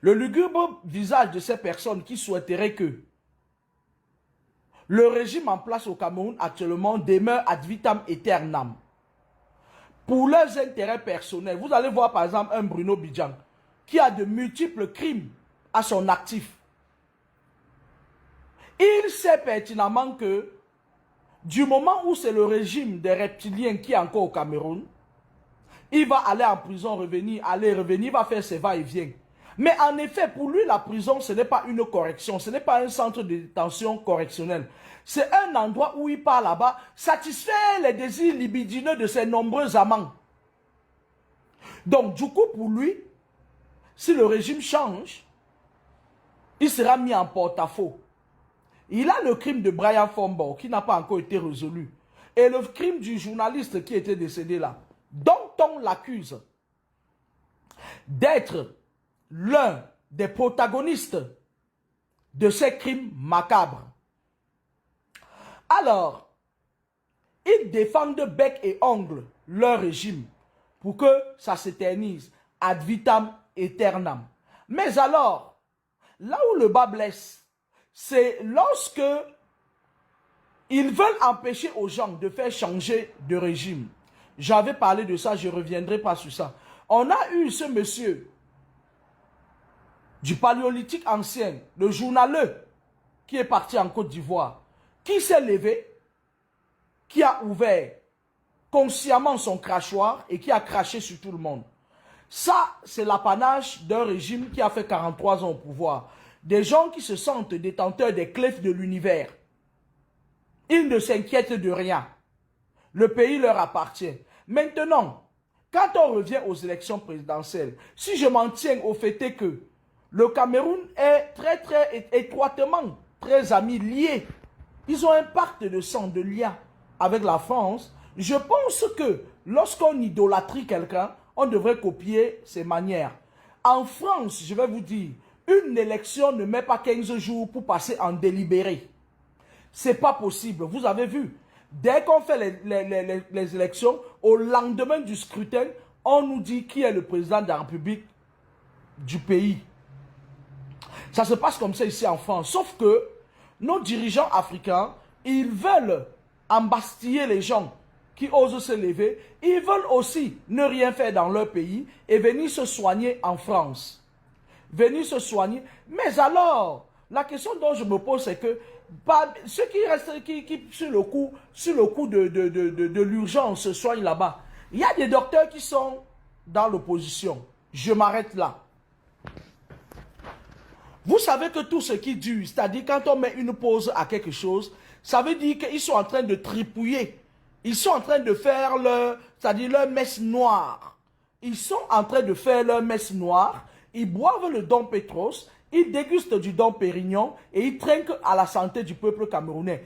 Le lugubre visage de ces personnes qui souhaiteraient que le régime en place au Cameroun actuellement demeure ad vitam aeternam. Pour leurs intérêts personnels, vous allez voir par exemple un Bruno Bidjang qui a de multiples crimes à son actif. Il sait pertinemment que du moment où c'est le régime des reptiliens qui est encore au Cameroun, il va aller en prison, revenir, aller, revenir, il va faire ses va-et-vient. Mais en effet, pour lui, la prison, ce n'est pas une correction, ce n'est pas un centre de détention correctionnel. C'est un endroit où il part là-bas, satisfaire les désirs libidineux de ses nombreux amants. Donc, du coup, pour lui, si le régime change, il sera mis en porte-à-faux. Il a le crime de Brian Fombo qui n'a pas encore été résolu. Et le crime du journaliste qui était décédé là, dont on l'accuse d'être l'un des protagonistes de ces crimes macabres. Alors, ils défendent bec et ongle leur régime pour que ça s'éternise ad vitam aeternam. Mais alors, là où le bas blesse, c'est lorsque ils veulent empêcher aux gens de faire changer de régime. J'avais parlé de ça, je ne reviendrai pas sur ça. On a eu ce monsieur du paléolithique ancien, le journaleux, qui est parti en Côte d'Ivoire, qui s'est levé, qui a ouvert consciemment son crachoir et qui a craché sur tout le monde. Ça, c'est l'apanage d'un régime qui a fait 43 ans au pouvoir. Des gens qui se sentent détenteurs des clés de l'univers. Ils ne s'inquiètent de rien. Le pays leur appartient. Maintenant, quand on revient aux élections présidentielles, si je m'en tiens au fait que le Cameroun est très étroitement, très amis, liés. Ils ont un pacte de sang, de lien avec la France. Je pense que lorsqu'on idolâtrie quelqu'un, on devrait copier ses manières. En France, je vais vous dire, une élection ne met pas 15 jours pour passer en délibéré. Ce n'est pas possible. Vous avez vu, dès qu'on fait les élections, au lendemain du scrutin, on nous dit qui est le président de la République du pays. Ça se passe comme ça ici en France. Sauf que nos dirigeants africains, ils veulent embastiller les gens qui osent se lever. Ils veulent aussi ne rien faire dans leur pays et venir se soigner en France. Venir se soigner. Mais alors, la question dont je me pose, c'est que ceux qui restent sur le coup de l'urgence se soignent là-bas. Il y a des docteurs qui sont dans l'opposition. Je m'arrête là. Vous savez que tout ce qui dure, c'est-à-dire quand on met une pause à quelque chose, ça veut dire qu'ils sont en train de tripouiller. Ils sont en train de faire leur messe noire. Ils sont en train de faire leur messe noire. Ils boivent le Dom Pétros, ils dégustent du Dom Pérignon et ils trinquent à la santé du peuple camerounais.